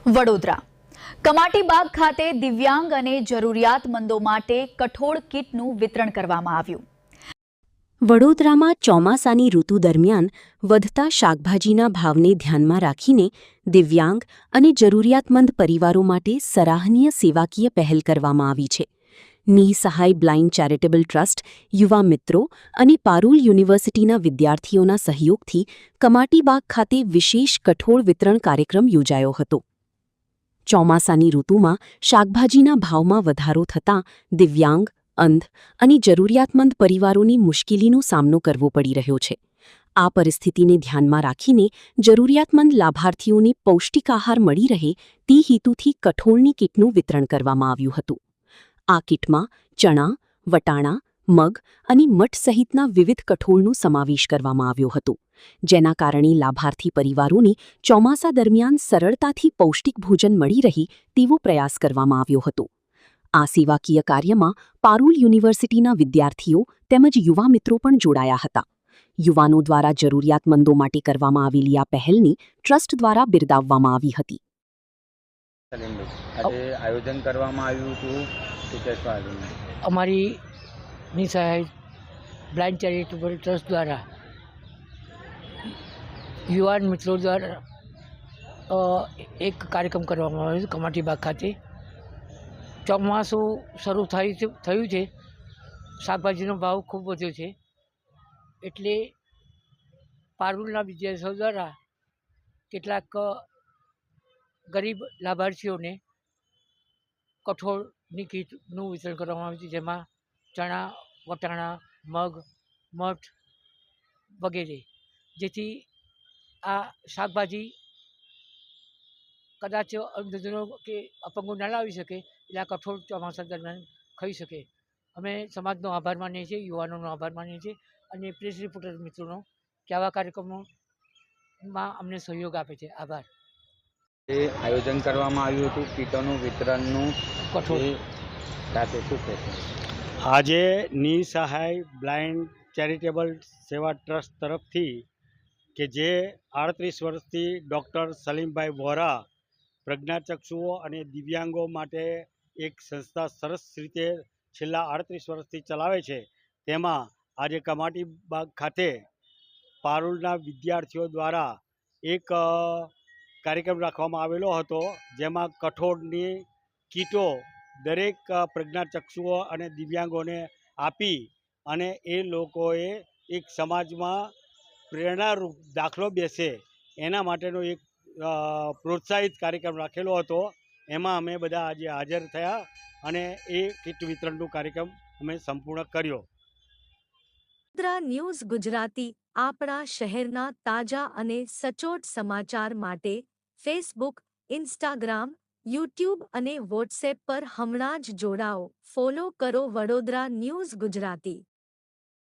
વડોદરા કમાટીબાગ ખાતે દિવ્યાંગ અને જરૂરિયાતમંદો માટે કઠોળ કીટનું વિતરણ કરવામાં આવ્યું। વડોદરામાં ચોમાસાની ઋતુ દરમિયાન વધતા શાકભાજીના ભાવને ધ્યાનમાં રાખીને દિવ્યાંગ અને જરૂરિયાતમંદ પરિવારો માટે સરાહનીય સેવાકીય પહેલ કરવામાં આવી છે। નિઃસહાય બ્લાઇન્ડ ચેરિટેબલ ટ્રસ્ટ, યુવા મિત્રો અને પારુલ યુનિવર્સિટીના વિદ્યાર્થીઓના સહયોગથી કમાટીબાગ ખાતે વિશેષ કઠોળ વિતરણ કાર્યક્રમ યોજાયો હતો। ચોમાસાની ઋતુમાં શાકભાજીના ભાવમાં વધારો થતાં દિવ્યાંગ, અંધ અને જરૂરિયાતમંદ પરિવારોની મુશ્કેલીનો સામનો કરવો પડી રહ્યો છે। આ પરિસ્થિતિને ધ્યાનમાં રાખીને જરૂરિયાતમંદ લાભાર્થીઓને પૌષ્ટિક આહાર મળી રહે તે હેતુથી કઠોળની કીટનું વિતરણ કરવામાં આવ્યું હતું। આ કીટમાં ચણા, વટાણા, મગ અને મઠ સહિતના વિવિધ કઠોળનો સમાવેશ કરવામાં આવ્યો હતો, જેના કારણે લાભાર્થી પરિવારોને ચોમાસા દરમિયાન સરળતાથી પૌષ્ટિક ભોજન મળી રહે તેવો પ્રયાસ કરવામાં આવ્યો હતો। આ સેવાકીય કાર્યમાં પારુલ યુનિવર્સિટીના વિદ્યાર્થીઓ તેમજ યુવા મિત્રો પણ જોડાયા હતા। યુવાનો દ્વારા જરૂરિયાતમંદો માટે કરવામાં આવેલી આ પહેલને ટ્રસ્ટ દ્વારા બિરદાવવામાં આવી હતી। આજે આયોજન કરવામાં આવ્યું હતું અમારી નિઃસહાય બ્લાઇન્ડ ચેરિટેબલ ટ્રસ્ટ દ્વારા યુવાન મિત્રો દ્વારા એક કાર્યક્રમ કરવામાં આવ્યો છે કમાટીબાગ ખાતે। ચોમાસું શરૂ થયું છે, શાકભાજીનો ભાવ ખૂબ વધ્યો છે, એટલે પારુલના વિદ્યાર્થીઓ દ્વારા કેટલાક ગરીબ લાભાર્થીઓને કઠોળની કીટનું વિતરણ કરવામાં આવ્યું છે, જેમાં ચણા, વટાણા, મગ, મઠ વગેરે, જેથી આ શાકભાજી કદાચ અંધજનો કે અપંગો ના લાવી શકે એટલે આ કઠોળ ચોમાસા દરમિયાન ખાઈ શકે। અમે સમાજનો આભાર માનીએ છીએ, યુવાનોનો આભાર માનીએ છીએ અને પ્રેસ રિપોર્ટર મિત્રોનો કે આવા કાર્યક્રમોમાં અમને સહયોગ આપે છે। આભાર। એ આયોજન કરવામાં આવ્યું હતું કીટોનું વિતરણનું કઠોળ સાથે શું કહેશો? આજે નિઃસહાય બ્લાઇન્ડ ચેરિટેબલ સેવા ટ્રસ્ટ તરફથી કે જે 38 વર્ષથી ડૉક્ટર સલીમભાઈ વોરા પ્રજ્ઞાચક્ષુઓ અને દિવ્યાંગો માટે એક સંસ્થા સરસ રીતે છેલ્લા 38 વર્ષથી ચલાવે છે, તેમાં આજે કમાટીબાગ ખાતે પારુલના વિદ્યાર્થીઓ દ્વારા એક કાર્યક્રમ રાખવામાં આવેલો હતો, જેમાં કઠોળની કીટો દરેક પ્રજ્ઞાચક્ષુઓ અને દિવ્યાંગોને આપી અને એ લોકોએ એક સમાજમાં પ્રેરણારૂપ દાખલો બેસે એના માટેનો એક પ્રોત્સાહિત કાર્યક્રમ રાખેલો હતો। એમાં અમે બધા આજે હાજર થયા અને એ કીટ વિતરણનો કાર્યક્રમ અમે સંપૂર્ણ કર્યો। વડોદરા ન્યૂઝ ગુજરાતી આપણા શહેરના તાજા અને સચોટ સમાચાર માટે ફેસબુક, ઇન્સ્ટાગ્રામ, યુટ્યુબ અને વોટ્સએપ પર હમણાં જ જોડાઓ, ફોલો કરો વડોદરા ન્યૂઝ ગુજરાતી।